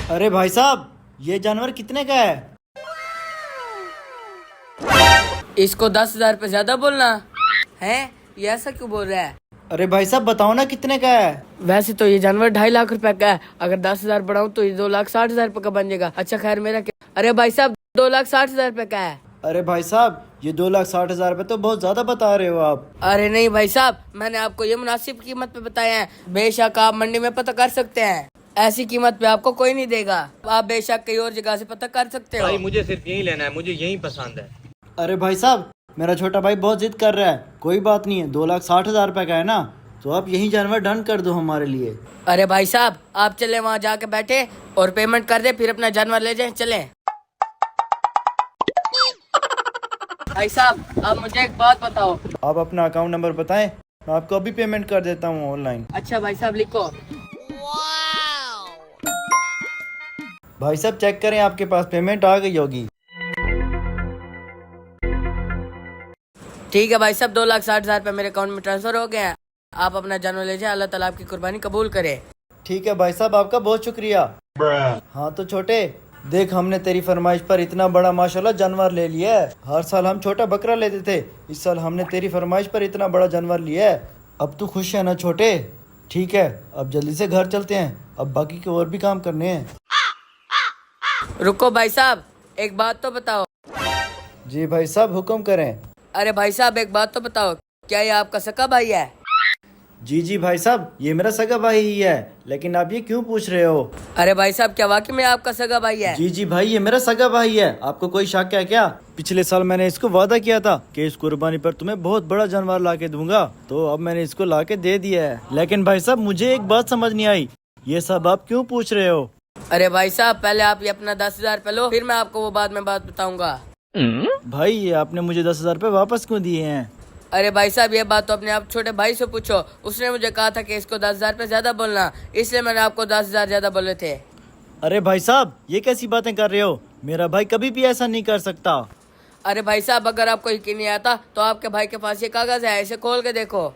अरे भाई साहब, ये जानवर कितने का है? इसको 10,000 रुपये ज्यादा बोलना है? ये ऐसा क्यों बोल रहा है? अरे भाई साहब बताओ ना कितने का है? वैसे तो ये जानवर 2.5 लाख रुपए का है। अगर 10,000 बढ़ाऊं तो ये 2,60,000 रुपए का बन जाएगा। अच्छा खैर मेरा क्या। अरे भाई साहब 2,60,000 रुपए का है। अरे भाई साहब ये 2,60,000 रुपये तो बहुत ज्यादा बता रहे हो आप। अरे नहीं भाई साहब, मैंने आपको ये मुनासिब कीमत पे बताया है। बेशक आप मंडी में पता कर सकते हैं, ऐसी कीमत पे आपको कोई नहीं देगा। आप बेशक कहीं और जगह से पता कर सकते हो। भाई मुझे सिर्फ यही लेना है, मुझे यही पसंद है। अरे भाई साहब मेरा छोटा भाई बहुत जिद कर रहा है। कोई बात नहीं है, 2,60,000 रुपये का है ना, तो आप यही जानवर डन कर दो हमारे लिए। अरे भाई साहब आप चले वहाँ जाके बैठे और पेमेंट कर दे, फिर अपना जानवर ले जाए। चले भाई साहब आप मुझे एक बात बताओ। आप अपना अकाउंट नंबर बताएं, मैं आपको अभी पेमेंट कर देता हूँ ऑनलाइन। अच्छा भाई साहब लिखो। भाई साहब चेक करें, आपके पास पेमेंट आ गई होगी। ठीक है भाई साहब, 2,60,000 रुपये मेरे अकाउंट में ट्रांसफर हो गए हैं। आप अपना जानवर ले जाए, अल्लाह ताला आपकी कुर्बानी कबूल करे। ठीक है भाई साहब, आपका बहुत शुक्रिया। हाँ तो छोटे देख, हमने तेरी फरमाइश पर इतना बड़ा माशाल्लाह जानवर ले लिया है। हर साल हम छोटा बकरा लेते थे, इस साल हमने तेरी फरमाइश पर इतना बड़ा जानवर लिया है। अब तू खुश है ना छोटे? ठीक है, अब जल्दी से घर चलते हैं, अब बाकी के और भी काम करने हैं। रुको भाई साहब एक बात तो बताओ। जी भाई साहब हुक्म करें। अरे भाई साहब एक बात तो बताओ, क्या ये आपका सका भाई है? जी भाई साहब ये मेरा सगा भाई ही है, लेकिन आप ये क्यों पूछ रहे हो? अरे भाई साहब क्या वाकई में आपका सगा भाई है? जी भाई ये मेरा सगा भाई है, आपको कोई शक है क्या? पिछले साल मैंने इसको वादा किया था कि इस कुर्बानी पर तुम्हें बहुत बड़ा जानवर ला के दूंगा, तो अब मैंने इसको ला के दे दिया है। लेकिन भाई साहब मुझे एक बात समझ नहीं आई, ये सब आप क्यों पूछ रहे हो? अरे भाई साहब पहले आप ये अपना 10,000 रुपये लो, फिर मैं आपको वो बाद में बात बताऊंगा। भाई ये आपने मुझे 10,000 रुपये वापस क्यों दिए हैं? अरे भाई साहब ये बात तो अपने आप छोटे भाई से पूछो, उसने मुझे कहा था कि इसको 10,000 रुपये ज्यादा बोलना, इसलिए मैंने आपको 10,000 ज्यादा बोले थे। अरे भाई साहब ये कैसी बातें कर रहे हो? मेरा भाई कभी भी ऐसा नहीं कर सकता। अरे भाई साहब अगर आपको यकीन नहीं आता तो आपके भाई के पास ये कागज है, इसे खोल के देखो।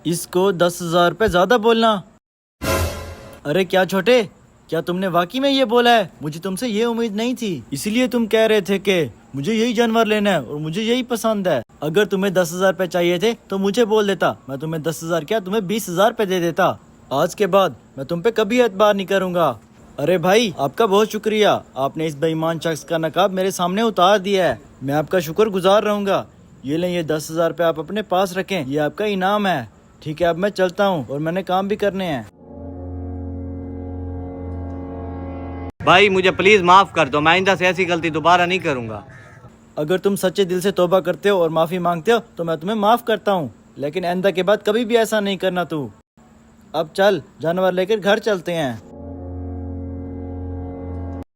इसको 10,000 रुपये ज्यादा बोलना? अरे क्या छोटे, क्या तुमने वाकई में ये बोला है? मुझे तुमसे ये उम्मीद नहीं थी, इसलिए तुम कह रहे थे कि मुझे यही जानवर लेना है और मुझे यही पसंद है। अगर तुम्हें 10,000 रुपये चाहिए थे तो मुझे बोल देता, मैं तुम्हें 10,000 क्या तुम्हें 20,000 रुपये दे देता। आज के बाद मैं तुम पे कभी एतबार नहीं करूंगा। अरे भाई आपका बहुत शुक्रिया, आपने इस बेईमान शख्स का नकाब मेरे सामने उतार दिया है, मैं आपका शुक्रगुजार रहूंगा। ये लें, ये 10,000 रुपये आप अपने पास रखें, ये आपका इनाम है। ठीक है अब मैं चलता हूँ और मैंने काम भी करने हैं। भाई मुझे प्लीज माफ कर दो, मैं आइंदा से ऐसी गलती दोबारा नहीं करूंगा। अगर तुम सच्चे दिल से तौबा करते हो और माफी मांगते हो तो मैं तुम्हें माफ करता हूँ, लेकिन आइंदा के बाद कभी भी ऐसा नहीं करना तू। अब चल जानवर लेकर घर चलते हैं।